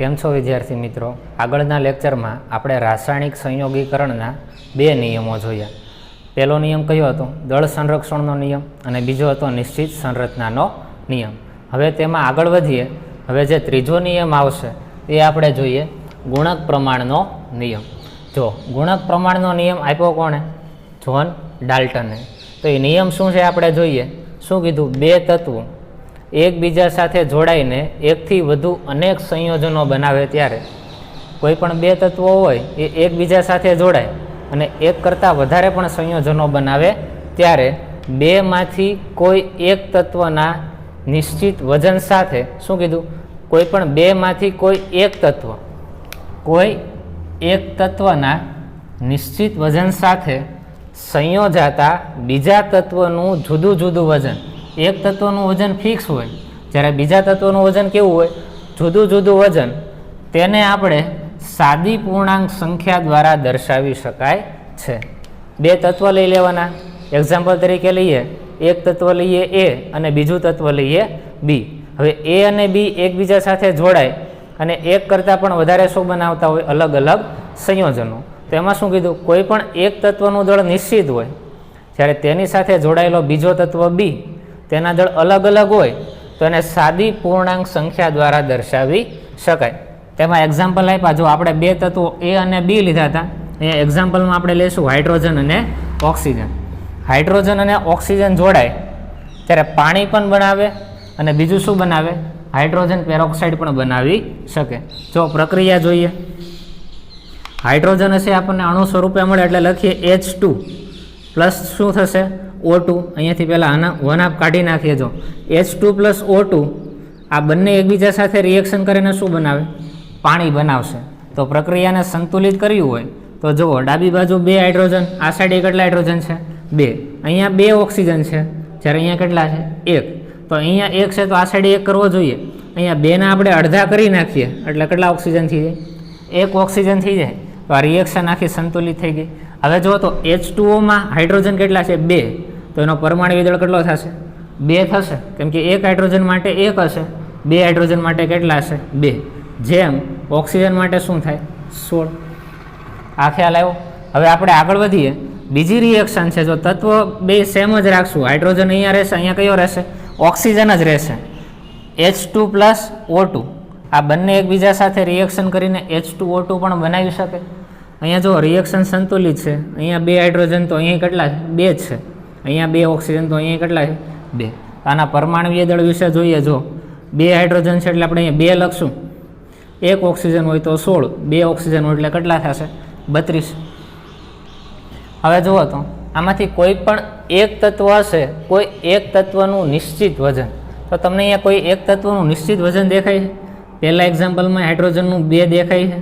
કેમ છો વિદ્યાર્થી મિત્રો? આગળના લેક્ચરમાં આપણે રાસાયણિક સંયોગીકરણના બે નિયમો જોયા. પહેલો નિયમ કયો હતો? દળ સંરક્ષણનો નિયમ, અને બીજો હતો નિશ્ચિત સંરચનાનો નિયમ. હવે તેમાં આગળ વધીએ. હવે જે ત્રીજો નિયમ આવશે એ આપણે જોઈએ ગુણક પ્રમાણનો નિયમ. જો ગુણક પ્રમાણનો નિયમ આપ્યો કોણે? જ્હોન ડાલ્ટને. તો એ નિયમ શું છે આપણે જોઈએ. શું કીધું? બે તત્વો એકબીજા સાથે જોડાઈને એકથી વધુ અનેક સંયોજનો બનાવે ત્યારે, કોઈ પણ બે તત્વો હોય એ એકબીજા સાથે જોડાય અને એક કરતાં વધારે પણ સંયોજનો બનાવે ત્યારે બેમાંથી કોઈ એક તત્વના નિશ્ચિત વજન સાથે, શું કીધું? કોઈ પણ બેમાંથી કોઈ એક તત્વના નિશ્ચિત વજન સાથે સંયોજાતા બીજા તત્વનું જુદું જુદું વજન. એક તત્વનું વજન ફિક્સ હોય, જ્યારે બીજા તત્વનું વજન કેવું હોય? જુદું જુદું વજન. તેને આપણે સાદી પૂર્ણાંક સંખ્યા દ્વારા દર્શાવી શકાય છે. બે તત્વ લઈ લેવાના. એક્ઝામ્પલ તરીકે લઈએ, એક તત્વ લઈએ એ અને બીજું તત્વ લઈએ બી. હવે એ અને બી એકબીજા સાથે જોડાય અને એક કરતાં પણ વધારે શું બનાવતા હોય? અલગ અલગ સંયોજનો. તો એમાં શું કીધું? કોઈ પણ એક તત્વનું દળ નિશ્ચિત હોય, જ્યારે તેની સાથે જોડાયેલો બીજો તત્વ બી, તેના દળ અલગ અલગ હોય તો એને સાદી પૂર્ણાંક સંખ્યા દ્વારા દર્શાવી શકાય. તેમાં એક્ઝામ્પલ આપ્યા. જો આપણે બે તત્વો એ અને બી લીધા હતા, અહીંયા એક્ઝામ્પલમાં આપણે લઈશું હાઇડ્રોજન અને ઓક્સિજન. હાઇડ્રોજન અને ઓક્સિજન જોડાય ત્યારે પાણી પણ બનાવે અને બીજું શું બનાવે? હાઇડ્રોજન પેરોક્સાઇડ પણ બનાવી શકે. જો પ્રક્રિયા જોઈએ. હાઇડ્રોજન હશે આપણને અણુ સ્વરૂપે મળે એટલે લખીએ H2 પ્લસ શું થશે? O2. અહીંયાથી પહેલાં આના 1 કાઢી નાખીએ. જો H2 પ્લસ O2 આ બંને એકબીજા સાથે રિએક્શન કરીને શું બનાવે? પાણી બનાવશે. તો પ્રક્રિયાને સંતુલિત કરવી હોય તો જુઓ, ડાબી બાજુ બે હાઇડ્રોજન, આ સાઈડે કેટલા હાઇડ્રોજન છે? બે. અહીંયા બે ઓક્સિજન છે, જ્યારે અહીંયા કેટલા છે? એક. તો અહીંયા એક છે તો આ સાઈડે એક કરવો જોઈએ. અહીંયા બેના આપણે અડધા કરી નાખીએ એટલે કેટલા ઓક્સિજન થઈ જાય? એક ઓક્સિજન થઈ જાય. તો આ રિએક્શન આખી સંતુલિત થઈ ગઈ. હવે જુઓ તો H2Oમાં હાઇડ્રોજન કેટલા છે? બે. તો એનો પરમાણુ દળ કેટલો થશે? બે થશે, કેમ કે એક હાઇડ્રોજન માટે એક હશે, બે હાઇડ્રોજન માટે કેટલા હશે? બે. જેમ ઓક્સિજન માટે શું થાય? 16. આ ખ્યાલ આવ્યો? હવે આપણે આગળ વધીએ. બીજી રિએક્શન છે. જો તત્વ બે સેમ જ રાખશું, હાઇડ્રોજન અહીંયા રહેશે, અહીંયા કયો રહેશે? ઓક્સિજન જ રહેશે. H2 પ્લસ O2 આ બંને એકબીજા સાથે રિએક્શન કરીને H2O2 પણ બનાવી શકે. અહીંયા જો રિએક્શન સંતુલિત છે, અહીંયા બે હાઇડ્રોજન તો અહીંયા કેટલા છે? બે જ છે. અહીંયા બે ઓક્સિજન તો અહીંયા કેટલા છે? બે. આના પરમાણુય દળ વિશે જોઈએ. જો બે હાઇડ્રોજન છે એટલે આપણે અહીંયા બે લખશું. એક ઓક્સિજન હોય તો 16, બે ઓક્સિજન હોય એટલે કેટલા થશે? 32. હવે જુઓ તો આમાંથી કોઈ પણ એક તત્વ હશે, કોઈ એક તત્વનું નિશ્ચિત વજન. તો તમને અહીંયા કોઈ એક તત્વનું નિશ્ચિત વજન દેખાય છે? પહેલા એક્ઝામ્પલમાં હાઇડ્રોજનનું 2 દેખાય છે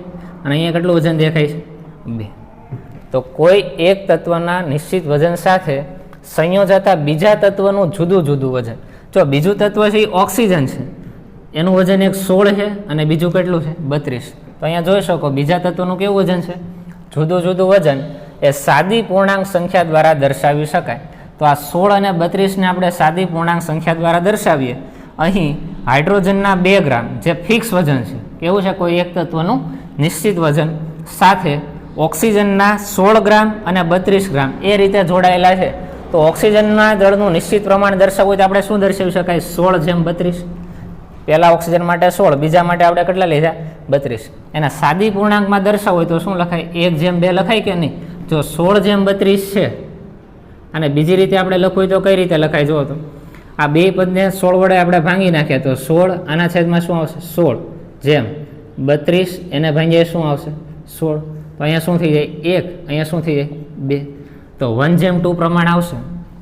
અને અહીંયા કેટલું વજન દેખાય છે? 2. તો કોઈ એક તત્વના નિશ્ચિત વજન સાથે સંયોજાતા બીજા તત્વનું જુદું જુદું વજન. જો બીજું તત્વ છે એ ઓક્સિજન છે, એનું વજન એક 16 છે અને બીજું કેટલું છે? 32. તો અહીંયા જોઈ શકો બીજા તત્વનું કેવું વજન છે? જુદું જુદું વજન એ સાદી પૂર્ણાંક સંખ્યા દ્વારા દર્શાવી શકાય. તો આ 16 અને 32ને આપણે સાદી પૂર્ણાંક સંખ્યા દ્વારા દર્શાવીએ. અહીં હાઇડ્રોજનના 2 ગ્રામ જે ફિક્સ વજન છે, કેવું છે? કોઈ એક તત્વનું નિશ્ચિત વજન સાથે ઓક્સિજનના 16 ગ્રામ અને 32 ગ્રામ એ રીતે જોડાયેલા છે. તો ઓક્સિજનના દળનું નિશ્ચિત પ્રમાણ દર્શાવવું તો આપણે શું દર્શાવી શકાય? 16:32. પહેલા ઓક્સિજન માટે 16, બીજા માટે આપણે કેટલા લીધા? 32. એના સાદી પૂર્ણાંકમાં દર્શાવવું હોય તો શું લખાય? 1:2 લખાય કે નહીં? જો 16:32 છે અને બીજી રીતે આપણે લખવું હોય તો કઈ રીતે લખાય? જુઓ તો આ બે પદને 16 વડે આપણે ભાંગી નાખીએ તો 16 આના છેદમાં શું આવશે? 16:32 એને ભાંગીએ શું આવશે? 16. તો અહીંયા શું થઈ જાય? 1. અહીંયા શું થઈ જાય? 2. તો 1:2 પ્રમાણ આવશે,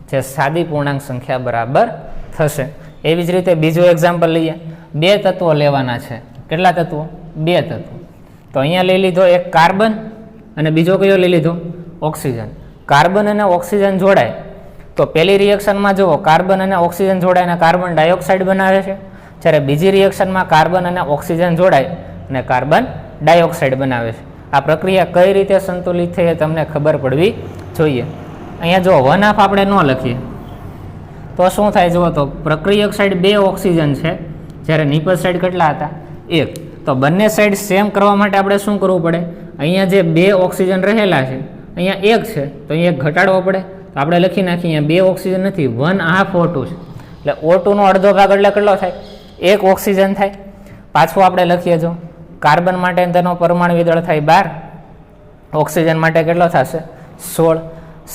જે સાદી પૂર્ણાંક સંખ્યા બરાબર થશે. એવી જ રીતે બીજું એક્ઝામ્પલ લઈએ. બે તત્વો લેવાના છે. કેટલા તત્વો? બે તત્વો. તો અહીંયા લઈ લીધો એક કાર્બન અને બીજો કયો લઈ લીધો? ઓક્સિજન. કાર્બન અને ઓક્સિજન જોડાય તો પહેલી રિએક્શનમાં જુઓ, કાર્બન અને ઓક્સિજન જોડાય અને કાર્બન ડાયોક્સાઇડ બનાવે છે, જ્યારે બીજી રિએક્શનમાં કાર્બન અને ઓક્સિજન જોડાય અને કાર્બન ડાયોક્સાઇડ બનાવે છે. આ પ્રક્રિયા કઈ રીતે સંતુલિત થઈ એ તમને ખબર પડવી જોઈએ. અહીંયા જો 1/2 આપણે ન લખીએ તો શું થાય? જુઓ તો પ્રક્રિયક સાઈડ 2 ઓક્સિજન છે, જ્યારે નિપજ સાઈડ કેટલા હતા? 1. તો બંને સાઈડ સેમ કરવા માટે આપણે શું કરવું પડે? અહીંયા જે 2 ઓક્સિજન રહેલા છે અહીંયા 1 છે તો અહીંયા 1 ઘટાડવો પડે. તો આપણે લખી નાખીએ અહીંયા 2 ઓક્સિજન નથી, 1/2 O2 છે. એટલે O2 નો અડધો ભાગ એટલે કેટલો થાય? 1 ઓક્સિજન થાય. પાછું આપણે લખીએ જો કાર્બન માટે તેનો પરમાણુ દળ થાય 12, ઓક્સિજન માટે કેટલો થશે? 16.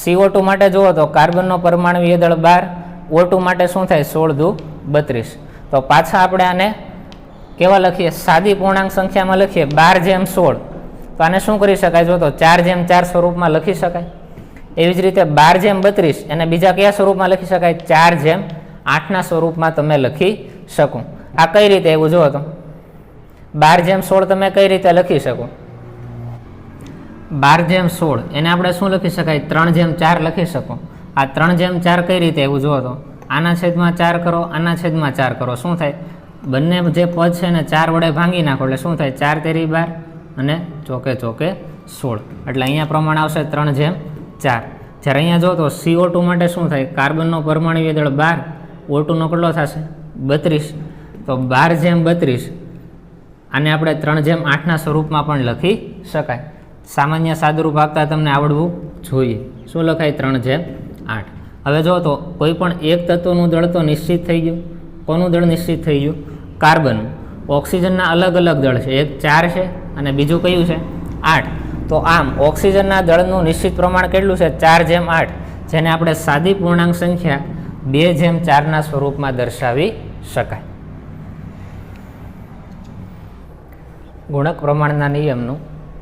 CO2 માટે જુઓ તો કાર્બનનો પરમાણુ દળ 12, O2 માટે શું થાય? 16 દુ 32. તો પાછા આપણે આને કેવા લખીએ? સાદી પૂર્ણાંક સંખ્યામાં લખીએ 12/16. તો આને શું કરી શકાય? જો તો 4/4 સ્વરૂપમાં લખી શકાય. એવી જ રીતે 12/32 એને બીજા કયા સ્વરૂપમાં લખી શકાય? 4/8ના સ્વરૂપમાં તમે લખી શકો. આ કઈ રીતે એવું જુઓ તો 12/16 તમે કઈ રીતે લખી શકો? 12/16 એને આપણે શું લખી શકાય? 3/4 લખી શકો. આ 3/4 કઈ રીતે એવું જુઓ તો આના છેદમાં 4 કરો, આના છેદમાં 4 કરો, શું થાય? બંને જે પદ છે ને 4 વડે ભાંગી નાખો એટલે શું થાય? 4 તેરી 12 અને ચોકે ચોકે 16. એટલે અહીંયા પ્રમાણ આવશે 3/4. જ્યારે અહીંયા જો તો CO2 માટે શું થાય? કાર્બનનો પરમાણુ દળ 12, O2 નો કેટલો થશે? 32. તો 12/32 આને આપણે 3/8ના સ્વરૂપમાં પણ લખી શકાય. સામાન્ય સાદુરૂપ આપતા તમને આવડવું જોઈએ. શું લખાય? 3/8. હવે જો તો કોઈ પણ એક તત્વનું દળ તો નિશ્ચિત થઈ ગયું. કોનું દળ નિશ્ચિત થઈ ગયું? કાર્બનનું. ઓક્સિજનના અલગ અલગ દળ છે, એક 4 છે અને બીજું કયું છે? 8. તો આમ ઓક્સિજનના દળનું નિશ્ચિત પ્રમાણ કેટલું છે? 4/8, જેને આપણે સાદી પૂર્ણાંક સંખ્યા 2/4ના સ્વરૂપમાં દર્શાવી શકાય. ગુણક પ્રમાણના નિયમનું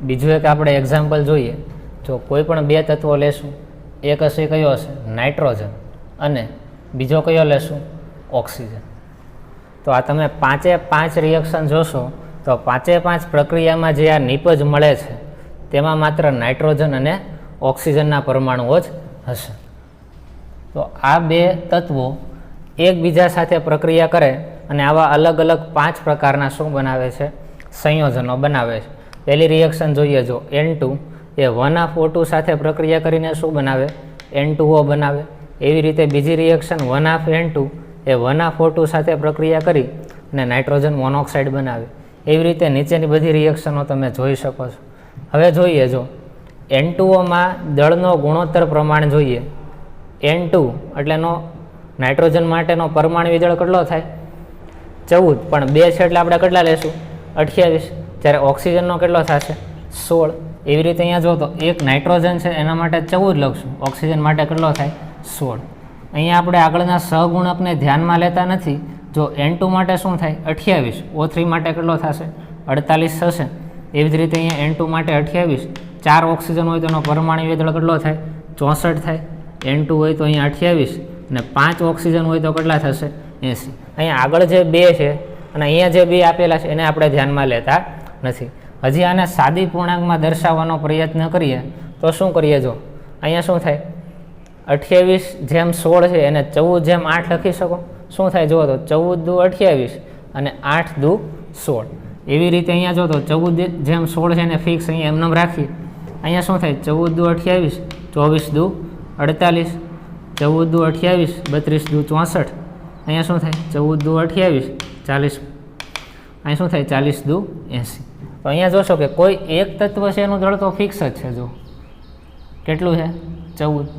બીજું એક આપણે એક્ઝામ્પલ જોઈએ. જો કોઈ પણ 2 તત્વો લેશું, એક હશે કયો હશે? નાઇટ્રોજન, અને બીજો કયો લેશું? ઓક્સિજન. તો આ તમે 5 રિએક્શન જોશો તો 5 પ્રક્રિયામાં જે આ નિપજ મળે છે તેમાં માત્ર નાઇટ્રોજન અને ઓક્સિજનના પરમાણુઓ જ હશે. તો આ 2 તત્વો એકબીજા સાથે પ્રક્રિયા કરે અને આવા અલગ અલગ 5 પ્રકારના શું બનાવે છે? સંયોજનો બનાવે છે. પહેલી રિએક્શન જોઈએ જો N2 એ 1/O2 સાથે પ્રક્રિયા કરીને શું બનાવે? N2O બનાવે. એવી રીતે બીજી રિએક્શન 1/N2 એ 1/O2 સાથે પ્રક્રિયા કરી અને નાઇટ્રોજન મોનોક્સાઇડ બનાવે. એવી રીતે નીચેની બધી રિએક્શનો તમે જોઈ શકો છો. હવે જોઈએ જો N2Oમાં દળનો ગુણોત્તર પ્રમાણ જોઈએ. N2 એટલેનો નાઇટ્રોજન માટેનો પરમાણુ દળ કેટલો થાય? 14, પણ 2 છે એટલે આપણે કેટલા લેશું? 28. જ્યારે ઓક્સિજનનો કેટલો થશે? 16. એવી રીતે અહીંયા જો તો એક નાઇટ્રોજન છે એના માટે 14 લખશું, ઓક્સિજન માટે કેટલો થાય? 16. અહીંયા આપણે આગળના સહગુણકને ધ્યાનમાં લેતા નથી. જો N2 માટે શું થાય? 28. O3 માટે કેટલો થશે? 48 થશે. એવી જ રીતે અહીંયા N2 માટે 28, 4 ઓક્સિજન હોય તો એનો પરમાણુ દળ કેટલો થાય? 64 થાય. N2 હોય તો અહીંયા 28 અને 5 ઓક્સિજન હોય તો કેટલા થશે? 80. અહીંયા આગળ જે 2 છે અને અહીંયા જે 2 આપેલા છે એને આપણે ધ્યાનમાં લેતા નથી. હજી આને સાદી પૂર્ણાંકમાં દર્શાવવાનો પ્રયત્ન કરીએ તો શું કરીએ? જો અહીંયા શું થાય? 28/16 છે એને 14/8 લખી શકો. શું થાય? જુઓ તો 14 દુ 28 અને 8 દુ 16. એવી રીતે અહીંયા જો તો 14/16 છે એને ફિક્સ અહીંયા એમનેમ રાખીએ. અહીંયા શું થાય? 14 દુ 28, 24 દુ 48, 14 દુ 28, 32 દુ 64. અહીંયા શું થાય? 14 દુ 28, 40. અહીં શું થાય? 40 દુ 80. તો અહીંયા જોશો કે કોઈ એક તત્વ છે એનું દળ તો ફિક્સ જ છે. જો કેટલું છે? 14.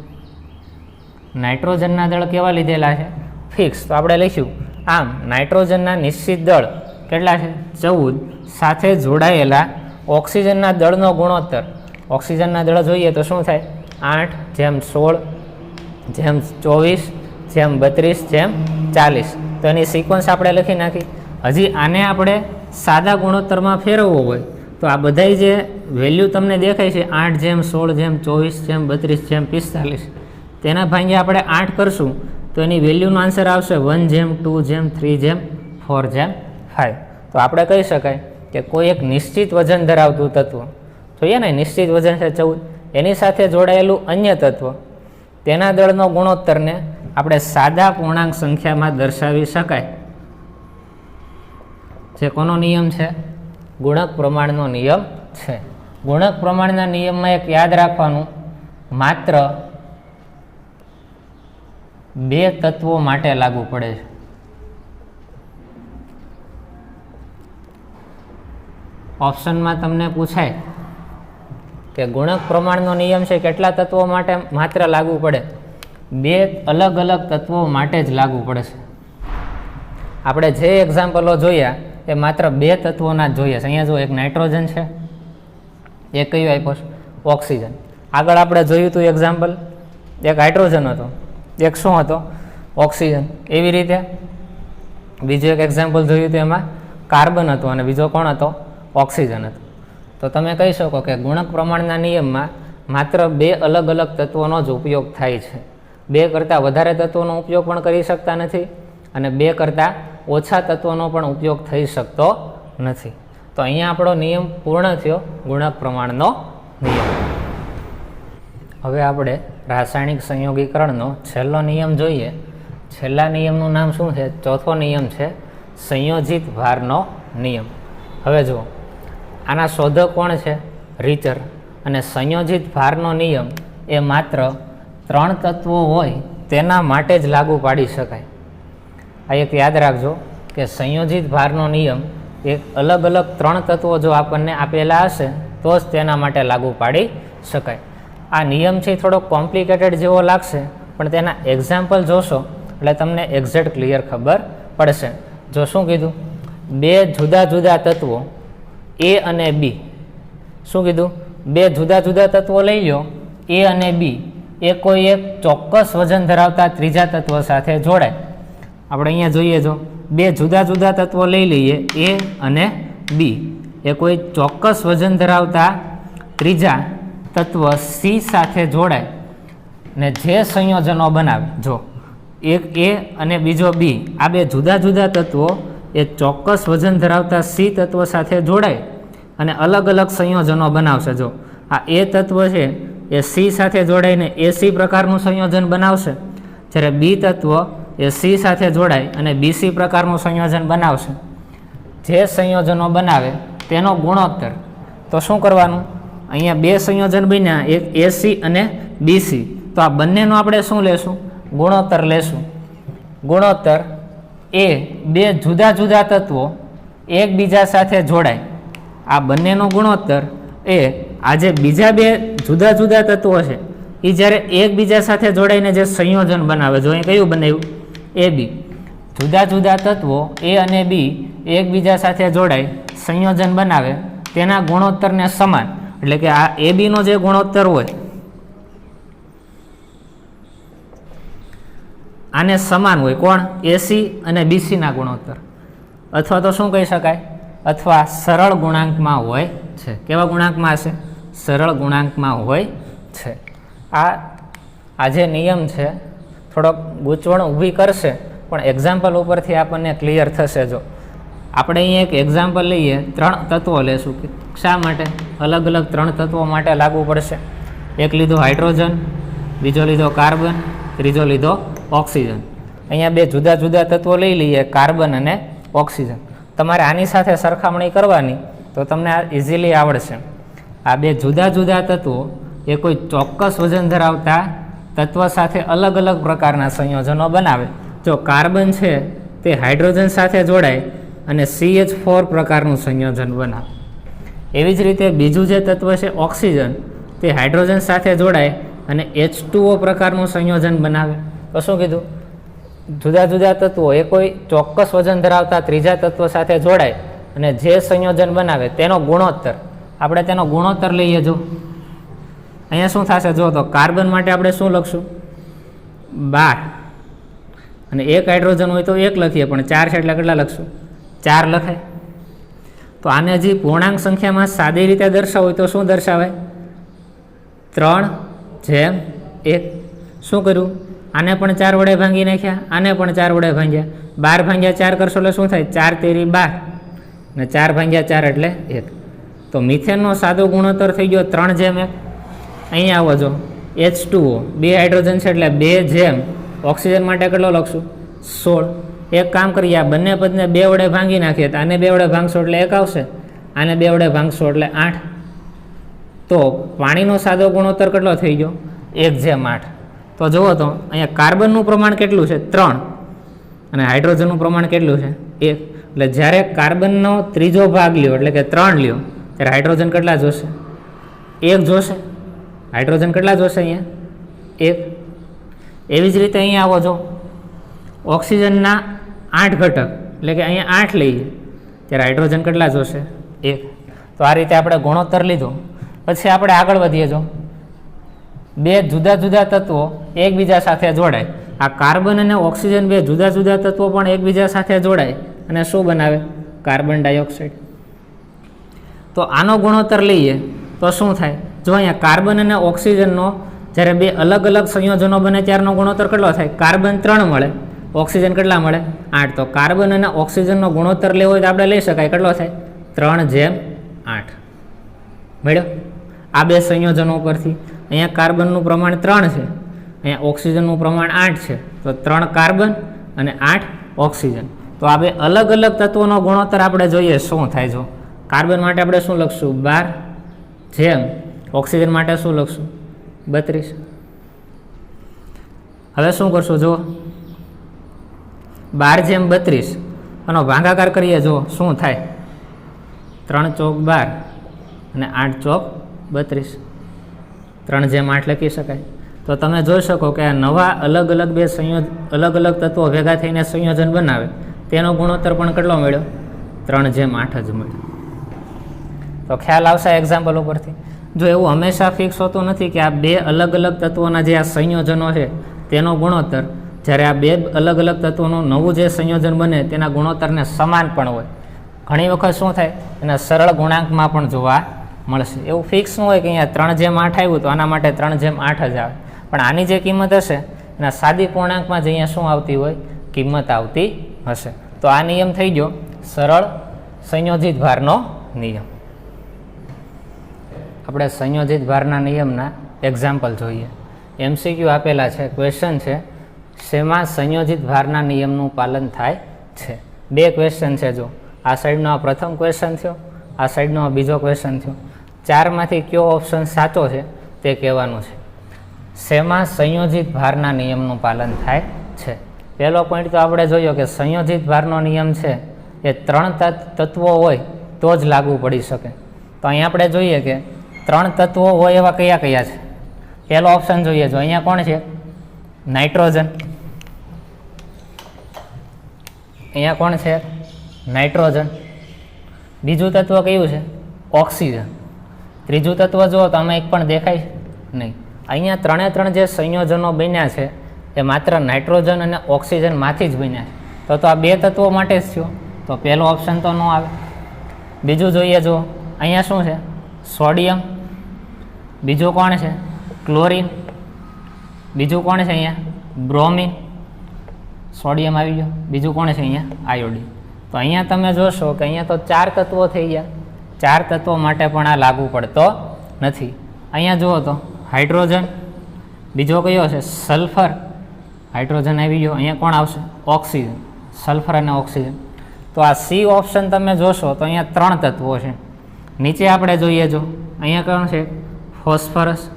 નાઇટ્રોજનના દળ કેવા લીધેલા છે? ફિક્સ. તો આપણે લખ્યું આમ નાઇટ્રોજનના નિશ્ચિત દળ કેટલા છે? 14. સાથે જોડાયેલા ઓક્સિજનના દળનો ગુણોત્તર. ઓક્સિજનના દળ જોઈએ તો શું થાય? 8/16/24/32/40. તો એની સિક્વન્સ આપણે લખી નાખી. હજી આને આપણે સાદા ગુણોત્તરમાં ફેરવવો હોય તો આ બધા જે વેલ્યુ તમને દેખાય છે 8/16/24/32/45 તેના ભાંગે આપણે 8 કરશું તો એની વેલ્યુનો આન્સર આવશે 1/2/3/4/5. તો આપણે કહી શકાય કે કોઈ એક નિશ્ચિત વજન ધરાવતું તત્વ જોઈએ ને, નિશ્ચિત વજન છે 14, એની સાથે જોડાયેલું અન્ય તત્વ તેના દળનો ગુણોત્તરને આપણે સાદા પૂર્ણાંક સંખ્યામાં દર્શાવી શકાય. જે કોનો નિયમ છે? ગુણક પ્રમાણનો નિયમ છે. ગુણક પ્રમાણના નિયમમાં એક યાદ રાખવાનું, માત્ર 2 તત્વો માટે લાગુ પડે છે. ઓપ્શનમાં તમને પૂછાય કે ગુણક પ્રમાણનો નિયમ છે કેટલા તત્વો માટે માત્ર લાગુ પડે? 2 અલગ અલગ તત્વો માટે જ લાગુ પડે છે. આપણે જે એક્ઝામ્પલો જોયા એ માત્ર 2 તત્વોના જ જોઈએ છે. અહીંયા જો એક નાઇટ્રોજન છે, એક કયું આપ્યો છે? ઓક્સિજન. આગળ આપણે જોયું હતું એક્ઝામ્પલ, એક હાઇડ્રોજન હતો, એક શું હતો? ઓક્સિજન. એવી રીતે બીજું એક એક્ઝામ્પલ જોયું હતું, એમાં કાર્બન હતો અને બીજો કોણ હતો? ઓક્સિજન હતો. તો તમે કહી શકો કે ગુણક પ્રમાણના નિયમમાં માત્ર 2 અલગ અલગ તત્વોનો જ ઉપયોગ થાય છે. 2 કરતાં વધારે તત્વોનો ઉપયોગ પણ કરી શકતા નથી અને 2 કરતાં ઓછા તત્વોનો પણ ઉપયોગ થઈ શકતો નથી. તો અહીંયા આપણો નિયમ પૂર્ણ થયો, ગુણક પ્રમાણનો નિયમ. હવે આપણે રાસાયણિક સંયોગીકરણનો છેલ્લો નિયમ જોઈએ. છેલ્લા નિયમનું નામ શું છે? ચોથો નિયમ છે સંયોજિત ભારનો નિયમ. હવે જુઓ, આના શોધક કોણ છે? રીચર. અને સંયોજિત ભારનો નિયમ એ માત્ર 3 તત્વો હોય તેના માટે જ લાગુ પાડી શકાય. આ એક યાદ રાખજો કે સંયોજિત ભારનો નિયમ એક અલગ અલગ 3 તત્વો જો આપણને આપેલા હશે તો જ તેના માટે લાગુ પાડી શકાય. આ નિયમ છે થોડો કોમ્પ્લિકેટેડ જેવો લાગશે, પણ તેના એક્ઝામ્પલ જોશો એટલે તમને એક્ઝેક્ટ ક્લિયર ખબર પડશે. જો શું કીધું? 2 જુદા જુદા તત્વો એ અને બી. શું કીધું? 2 જુદા જુદા તત્વો લઈ લો, એ અને બી, એ કોઈ એક ચોક્કસ વજન ધરાવતા ત્રીજા તત્વ સાથે જોડાય. આપણે અહીંયા જોઈએ, જો 2 જુદા જુદા તત્વો લઈ લઈએ, એ અને બી, એ કોઈ ચોક્કસ વજન ધરાવતા ત્રીજા તત્વ સી સાથે જોડાય ને જે સંયોજનો બનાવે, જો એક એ અને બીજો બી, આ 2 જુદા જુદા તત્વો એ ચોક્કસ વજન ધરાવતા સી તત્વ સાથે જોડાય અને અલગ અલગ સંયોજનો બનાવશે. જો આ એ તત્વ છે એ સી સાથે જોડાઈને એસી પ્રકારનું સંયોજન બનાવશે, જ્યારે બી તત્વ એ સી સાથે જોડાય અને બીસી પ્રકારનું સંયોજન બનાવશે. જે સંયોજનો બનાવે તેનો ગુણોત્તર. તો શું કરવાનું? અહીંયા 2 સંયોજન બન્યા, એક એસી અને બીસી, તો આ બંનેનો આપણે શું લેશું? ગુણોત્તર લેશું. ગુણોત્તર એ 2 જુદા જુદા તત્વો એકબીજા સાથે જોડાય, આ બંનેનો ગુણોત્તર એ આ જે બીજા 2 જુદા જુદા તત્વો છે એ જ્યારે એકબીજા સાથે જોડાઈને જે સંયોજન બનાવે, જો અહીં કયું બનાવ્યું? એ બી. જુદા જુદા તત્વો એ અને બી એકબીજા સાથે જોડાય સંયોજન બનાવે, તેના ગુણોત્તરને સમાન, એટલે કે આ એ બીનો જે ગુણોત્તર હોય આને સમાન હોય. કોણ? એસી અને બીસીના ગુણોત્તર. અથવા તો શું કહી શકાય? અથવા સરળ ગુણાંકમાં હોય છે. કેવા ગુણાંકમાં હશે? સરળ ગુણાંકમાં હોય છે. આ જે નિયમ છે થોડોક ગૂંચવણ ઊભી કરશે, પણ એક્ઝામ્પલ ઉપરથી આપણને ક્લિયર થશે. જો આપણે અહીંયા એક એક્ઝામ્પલ લઈએ, 3 તત્વો લેશું. શા માટે? અલગ અલગ 3 તત્વો માટે લાગુ પડશે. એક લીધો હાઇડ્રોજન, બીજો લીધો કાર્બન, ત્રીજો લીધો ઓક્સિજન. અહીંયા 2 જુદા જુદા તત્વો લઈ લઈએ, કાર્બન અને ઓક્સિજન. તમારે આની સાથે સરખામણી કરવાની તો તમને આ ઇઝીલી આવડશે. આ 2 જુદા જુદા તત્વો એ કોઈ ચોક્કસ વજન ધરાવતા તત્વ સાથે અલગ અલગ પ્રકારના સંયોજનો બનાવે. જો કાર્બન છે તે હાઇડ્રોજન સાથે જોડાય અને CH4 પ્રકારનું સંયોજન બનાવે. એવી જ રીતે બીજું જે તત્વ છે ઓક્સિજન, તે હાઇડ્રોજન સાથે જોડાય અને H2O પ્રકારનું સંયોજન બનાવે. તો શું કીધું? જુદા જુદા તત્વો એ કોઈ ચોક્કસ વજન ધરાવતા ત્રીજા તત્વ સાથે જોડાય અને જે સંયોજન બનાવે તેનો ગુણોત્તર. આપણે તેનો ગુણોત્તર લઈએ. જો અહીંયા શું થશે? જો તો કાર્બન માટે આપણે શું લખશું? 12. અને એક હાઇડ્રોજન હોય તો 1 લખીએ, પણ 4 છે એટલે કેટલા લખશું? 4 લખાય. તો આને હજી પૂર્ણાંક સંખ્યામાં સાદી રીતે દર્શાવવું હોય તો શું દર્શાવાય? 3/1. શું કર્યું? આને પણ 4 વડે ભાંગી નાખ્યા, આને પણ 4 વડે ભાંગ્યા. 12/4 કરશો એટલે શું થાય? 4 તેરી 12 અને 4/4 એટલે 1. તો મિથેનનો સાદો ગુણોત્તર થઈ ગયો 3/1. અહીંયા આવો, જો H2O, 2 હાઇડ્રોજન છે એટલે 2 ઓક્સિજન માટે કેટલો લખશું? 16. એક કામ કરીએ, આ બંને પદને 2 વડે ભાંગી નાખીએ તો આને 2 વડે ભાંગશો એટલે 1 આવશે, આને 2 વડે ભાંગશો એટલે 8. તો પાણીનો સાદો ગુણોત્તર કેટલો થઈ ગયો? 1/8. તો જુઓ તો અહીંયા કાર્બનનું પ્રમાણ કેટલું છે? 3. અને હાઇડ્રોજનનું પ્રમાણ કેટલું છે? 1. એટલે જ્યારે કાર્બનનો ત્રીજો ભાગ લ્યો એટલે કે 3 લ્યો ત્યારે હાઇડ્રોજન કેટલા જોશે? 1 જોશે. હાઇડ્રોજન કેટલા જોશે અહીંયા? 1. એવી જ રીતે અહીંયા આવો જો ઓક્સિજનના 8 ઘટક એટલે કે અહીંયા 8 લઈએ ત્યારે હાઇડ્રોજન કેટલા જોશે? 1. તો આ રીતે આપણે ગુણોત્તર લીધો. પછી આપણે આગળ વધીએ જો 2 જુદા જુદા તત્વો એકબીજા સાથે જોડાય. આ કાર્બન અને ઓક્સિજન 2 જુદા જુદા તત્વો પણ એકબીજા સાથે જોડાય અને શું બનાવે? Carbon dioxide. તો આનો ગુણોત્તર લઈએ તો શું થાય? જો અહીંયા કાર્બન અને ઓક્સિજનનો જ્યારે 2 અલગ અલગ સંયોજનો બને ત્યારનો ગુણોત્તર કેટલો થાય? કાર્બન 3 મળે, ઓક્સિજન કેટલા મળે? 8. તો કાર્બન અને ઓક્સિજનનો ગુણોત્તર લેવો હોય તો આપણે લઈ શકાય. કેટલો થાય? 3:8 મળ્યો. આ 2 સંયોજનો પરથી અહીંયા કાર્બનનું પ્રમાણ 3 છે, અહીંયા ઓક્સિજનનું પ્રમાણ 8 છે. તો 3 કાર્બન અને 8 ઓક્સિજન. તો આ 2 અલગ અલગ તત્વોનો ગુણોત્તર આપણે જોઈએ શું થાય. જો કાર્બન માટે આપણે શું લખશું? 12 જેમ ઓક્સિજન માટે શું લખશું? 32. હવે શું કરશું? જો 12:32 આનો ભાગાકાર કરીએ જો શું થાય? 3 ચોક 12 અને 8 ચોક 32. 3:8 લખી શકાય. તો તમે જોઈ શકો કે આ નવા અલગ અલગ 2 અલગ અલગ તત્વો ભેગા થઈને સંયોજન બનાવે તેનો ગુણોત્તર પણ કેટલો મળ્યો? 3:8 જ મળ્યો. તો ખ્યાલ આવશે એક્ઝામ્પલ ઉપરથી. જો એવું હંમેશા ફિક્સ હોતું નથી કે આ 2 અલગ અલગ તત્વોના જે આ સંયોજનો છે તેનો ગુણોત્તર જ્યારે આ 2 અલગ અલગ તત્વોનું નવું જે સંયોજન બને તેના ગુણોત્તરને સમાન પણ હોય. ઘણી વખત શું થાય? એના સરળ ગુણાંકમાં પણ જોવા મળશે. એવું ફિક્સ ન હોય કે અહીંયા 3:8 આવ્યું તો આના માટે 3:8 જ આવે. પણ આની જે કિંમત હશે એના સાદી પૂર્ણાંકમાં જ અહીંયા શું આવતી હોય? કિંમત આવતી હશે. તો આ નિયમ થઈ ગયો સરળ સંયોજિત ભારનો નિયમ. આપણે સંયોજિત ભારના નિયમના એક્ઝામ્પલ જોઈએ. MCQ આપેલા છે, ક્વેશ્ચન છે શેમાં સંયોજિત ભારના નિયમનું પાલન થાય છે. 2 ક્વેશ્ચન છે. જો આ સાઈડનો આ પ્રથમ ક્વેશ્ચન થયો, આ સાઈડનો આ બીજો ક્વેશ્ચન થયો. 4માંથી કયો ઓપ્શન સાચો છે તે કહેવાનું છે. શેમાં સંયોજિત ભારના નિયમનું પાલન થાય છે? પહેલો પોઈન્ટ તો આપણે જોયો કે સંયોજિત ભારનો નિયમ છે એ 3 તત્વો હોય તો જ લાગુ પડી શકે. તો અહીંયા આપણે જોઈએ કે 3 તત્વો હોય એવા કયા કયા છે? પહેલો ઓપ્શન જોઈએ. જો અહીંયા કોણ છે? નાઇટ્રોજન. અહીંયા કોણ છે? નાઇટ્રોજન. બીજું તત્વ કયું છે? ઓક્સિજન. ત્રીજું તત્વ જુઓ તો આમાં એક પણ દેખાય નહીં. અહીંયા 3 જે સંયોજનો બન્યા છે એ માત્ર નાઇટ્રોજન અને ઓક્સિજનમાંથી જ બન્યા છે. તો આ 2 તત્વો માટે જ થયો. તો પહેલો ઓપ્શન તો ન આવે. બીજું જોઈએ. જો અહીંયા શું છે? સોડિયમ. બીજું કોણ છે? ક્લોરિન. બીજું કોણ છે? અહીંયા બ્રોમિન. સોડિયમ આવી ગયો. બીજું કોણ છે? અહીંયા આયોડિન. તો અહીંયા તમે જોશો કે અહીંયા તો 4 તત્વો થઈ ગયા. 4 તત્વો માટે પણ આ લાગુ પડતો નથી. અહીંયા જુઓ તો હાઇડ્રોજન. બીજો કયો છે? સલ્ફર. હાઇડ્રોજન આવી ગયો. અહીંયા કોણ આવશે? ઓક્સિજન. સલ્ફર અને ઓક્સિજન. તો આ સી ઓપ્શન તમે જોશો તો અહીંયા 3 તત્વો છે. નીચે આપણે જોઈએ. જો અહીંયા કોણ છે? Phosphorus,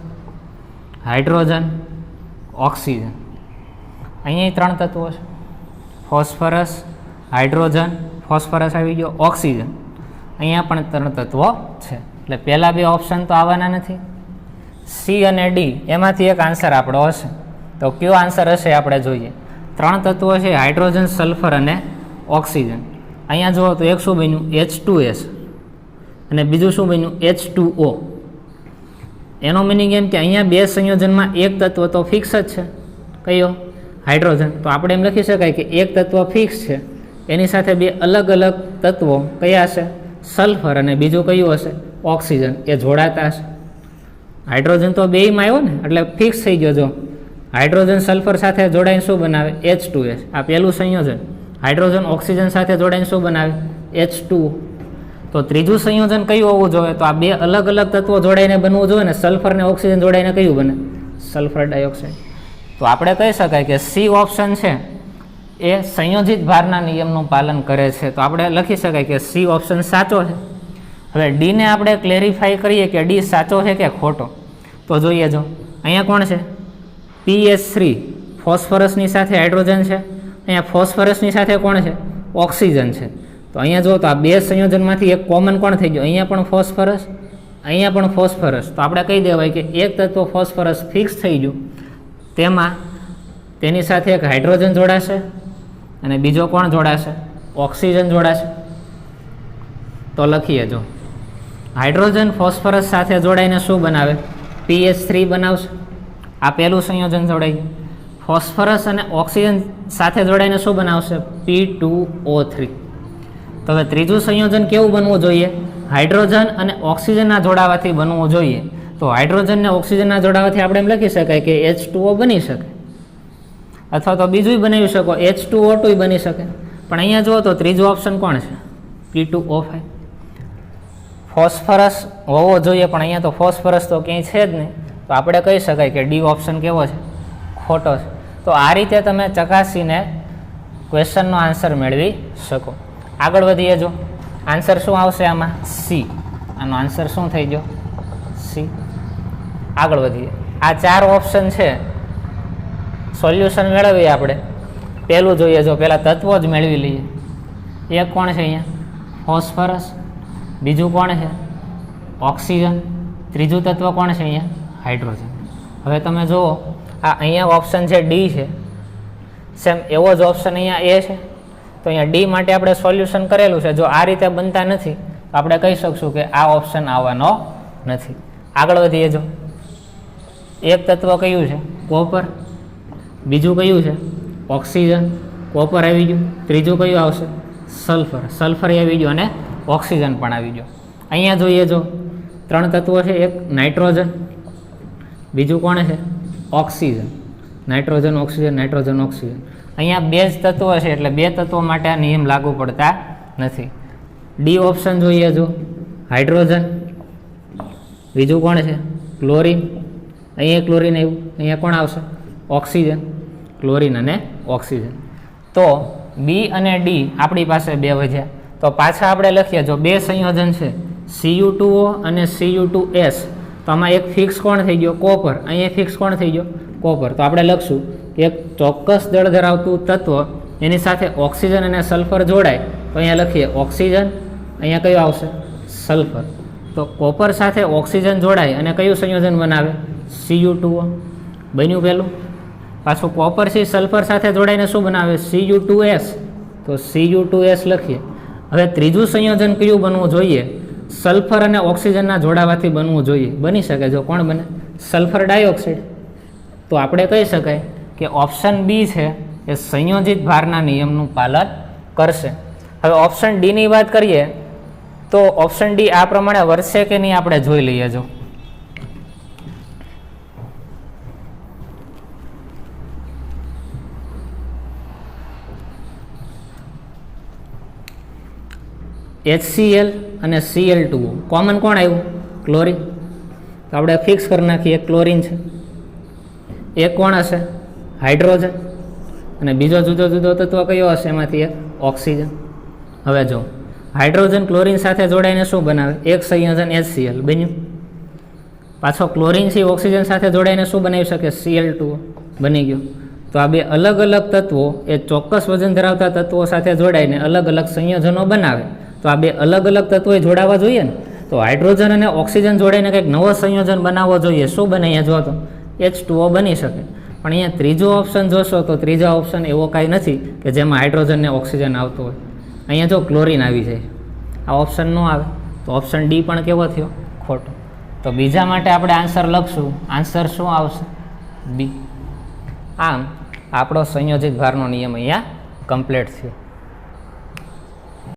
hydrogen, oxygen. અહીંયા 3 તત્વો છે. ફોસ્ફરસ, હાઇડ્રોજન, ફોસ્ફરસ આવી ગયો, ઓક્સિજન. અહીંયા પણ 3 તત્વો છે. એટલે પહેલા 2 ઓપ્શન તો આવવાના નથી. સી અને ડી એમાંથી એક આન્સર આપણો હશે. તો કયો આન્સર હશે આપણે જોઈએ. 3 તત્વો છે હાઇડ્રોજન, સલ્ફર અને ઓક્સિજન. અહીંયા જુઓ તો એક શું બન્યું? H2S અને બીજું શું બન્યું? H2O. એનો મિનિંગ એમ કે અહીંયા 2 સંયોજનમાં એક તત્વ તો ફિક્સ જ છે. કયો? હાઇડ્રોજન. તો આપણે એમ લખી શકાય કે એક તત્વ ફિક્સ છે, એની સાથે 2 અલગ અલગ તત્વો કયા હશે? સલ્ફર અને બીજું કયું હશે? ઓક્સિજન. એ જોડાતા હશે. હાઇડ્રોજન તો 2માં આવ્યો ને એટલે ફિક્સ થઈ ગયો. જો હાઇડ્રોજન સલ્ફર સાથે જોડાઈને શું બનાવે? H2S. આ પહેલું સંયોજન. હાઇડ્રોજન ઓક્સિજન સાથે જોડાઈને શું બનાવે? H2O. તો ત્રીજું સંયોજન કયું હોવું જોઈએ? તો આ 2 અલગ અલગ તત્વો જોડાઈને બનવું જોઈએ ને. સલ્ફર ને ઓક્સિજન જોડાઈને કયું બને? Sulphur dioxide. તો આપણે કહી શકાય કે સી ઓપ્શન છે એ સંયોજિત ભારના નિયમનું પાલન કરે છે. તો આપણે લખી શકાય કે સી ઓપ્શન સાચો છે. હવે ડીને આપણે ક્લેરિફાઈ કરીએ કે ડી સાચો છે કે ખોટો. તો જોઈએ. જો અહીંયા કોણ છે? PH3. ફોસ્ફરસની સાથે હાઇડ્રોજન છે. અહીંયા ફોસ્ફરસની સાથે કોણ છે? ઓક્સિજન છે. તો અહીંયા જુઓ તો આ બે સંયોજનમાંથી એક કોમન કોણ થઈ ગયું, અહીંયા પણ ફોસ્ફરસ, અહીંયા પણ ફોસ્ફરસ. તો આપણે કહી દેવાય કે એક તત્વ ફોસ્ફરસ ફિક્સ થઈ ગયું, તેમાં તેની સાથે એક હાઇડ્રોજન જોડાશે અને બીજો કોણ જોડાશે, ઓક્સિજન જોડાશે. તો લખીએ, જો હાઇડ્રોજન ફોસ્ફરસ સાથે જોડાઈને શું બનાવે, PH3 બનાવશે. આ પહેલું સંયોજન જોડાઈ ગયું. ફોસ્ફરસ અને ઓક્સિજન સાથે જોડાઈને શું બનાવશે, P2O3. તો હવે ત્રીજું સંયોજન કેવું બનવું જોઈએ, હાઇડ્રોજન અને ઓક્સિજનના જોડાવાથી બનવું જોઈએ. તો હાઇડ્રોજન ને ઓક્સિજનના જોડાવાથી આપણે એમ લખી શકાય કે H2O બની શકે, અથવા તો બીજું બનાવી શકો H2O2 બની શકે. પણ અહીંયા જુઓ તો ત્રીજું ઓપ્શન કોણ છે, P2O5. ફોસ્ફરસ હોવો જોઈએ પણ અહીંયા તો ફોસ્ફરસ તો ક્યાંય છે જ નહીં, તો આપણે કહી શકાય કે ડી ઓપ્શન કેવો છે, ખોટો છે. તો આ રીતે તમે ચકાસીને ક્વેશ્ચનનો આન્સર મેળવી શકો. આગળ વધીએ, જો આન્સર શું આવશે આમાં, સી. આનો આન્સર શું થઈ ગયો, સી. આગળ વધીએ, આ 4 ઓપ્શન છે, સોલ્યુશન મેળવીએ આપણે. પહેલું જોઈએ, જો પહેલાં તત્વો જ મેળવી લઈએ. એક કોણ છે અહીંયા, ફોસ્ફરસ. બીજું કોણ છે, ઓક્સિજન. ત્રીજું તત્વ કોણ છે અહીંયા, હાઇડ્રોજન. હવે તમે જુઓ, આ અહીંયા ઓપ્શન છે ડી છે, સેમ એવો જ ઓપ્શન અહીંયા એ છે. તો અહીંયા ડી માટે આપણે સોલ્યુશન કરેલું છે. જો આ રીતે બનતા નથી તો આપણે કહી શકશું કે આ ઓપ્શન આવવાનો નથી. આગળ વધીએ, જો એક તત્વ કયું છે, કોપર. બીજું કયું છે, ઓક્સિજન. કોપર આવી ગયું. ત્રીજું કયું આવશે, સલ્ફર. સલ્ફર આવી ગયું અને ઓક્સિજન પણ આવી ગયો. અહીંયા જોઈએ, જો 3 તત્વો છે, એક નાઇટ્રોજન, બીજું કોણ છે, oxygen. Nitrogen oxygen, nitrogen oxygen. અહીંયા 2 જ તત્વો છે, એટલે 2 તત્વો માટે આ નિયમ લાગુ પડતા નથી. ડી ઓપ્શન જોઈએ, જો હાઇડ્રોજન. બીજું કોણ છે, ક્લોરીન. અહીંયા ક્લોરીન આવ્યું. અહીંયા કોણ આવશે, ઓક્સિજન. ક્લોરીન અને ઓક્સિજન. તો બી અને ડી આપણી પાસે 2 વધ્યા. તો પાછા આપણે લખીએ, જો 2 સંયોજન છે, Cu2O અને Cu2S. તો આમાં એક ફિક્સ કોણ થઈ ગયો, કોપર. અહીંયા ફિક્સ કોણ થઈ ગયો, કોપર. તો આપણે લખશું કે એક ચોક્કસ દળ ધરાવતું તત્વ એની સાથે ઓક્સિજન અને સલ્ફર જોડાય. તો અહીંયા લખીએ ઓક્સિજન, અહીંયા કયું આવશે, સલ્ફર. તો કોપર સાથે ઓક્સિજન જોડાય અને કયું સંયોજન બનાવે, Cu2O. બન્યું પહેલું. પાછું કોપર થી સલ્ફર સાથે જોડાઈને શું બનાવે, Cu2S. તો Cu2S લખીએ. હવે ત્રીજું સંયોજન કયું બનવું જોઈએ, સલ્ફર અને ઓક્સિજનના જોડાવાથી બનવું જોઈએ. બની શકે, જો કોણ બને, સલ્ફર ડાયોક્સાઇડ. તો આપણે કહી શકાય કે ઓપ્શન બી છે એ સંયોજિત ભારના નિયમનું પાલન કરશે. હવે ઓપ્શન ડીની વાત કરીએ તો ઓપ્શન ડી આ પ્રમાણે વર્તે કે નહીં આપણે જોઈ લઈએ. જો HCl અને Cl2O કોમન કોણ આવ્યું, ક્લોરીન. તો આપણે ફિક્સ કરી નાખીએ, ક્લોરીન છે. એક કોણ હશે, હાઇડ્રોજન. અને બીજો જુદો જુદો તત્વ કયો હશે, એમાંથી એક ઓક્સિજન. હવે જો હાઇડ્રોજન ક્લોરીન સાથે જોડાઈને શું બનાવે, એક સંયોજન HCl બન્યું. પાછો ક્લોરીન થી ઓક્સિજન સાથે જોડાઈને શું બનાવી શકે, Cl2O બની ગયું. તો આ 2 અલગ અલગ તત્વો એ ચોક્કસ વજન ધરાવતા તત્વો સાથે જોડાઈને અલગ અલગ સંયોજનો બનાવે. તો આ 2 અલગ અલગ તત્વો જોડાવા જોઈએ ને. તો હાઇડ્રોજન અને ઓક્સિજન જોડાઈને કંઈક નવો સંયોજન બનાવવો જોઈએ. શું બને અહીંયા જો, તો H2O બની શકે. પણ અહીંયા ત્રીજો ઓપ્શન જોશો તો ત્રીજા ઓપ્શન એવો કાંઈ નથી કે જેમાં હાઇડ્રોજન ને ઓક્સિજન આવતો હોય. અહીંયા જો ક્લોરીન આવી જાય, આ ઓપ્શન ન આવે. તો ઓપ્શન ડી પણ કેવો થયો, ખોટો. તો બીજા માટે આપણે આન્સર લખશું. આન્સર શું આવશે, બી. આમ આપણો સંયોજિત ભારનો નિયમ અહીંયા કમ્પ્લીટ થયો.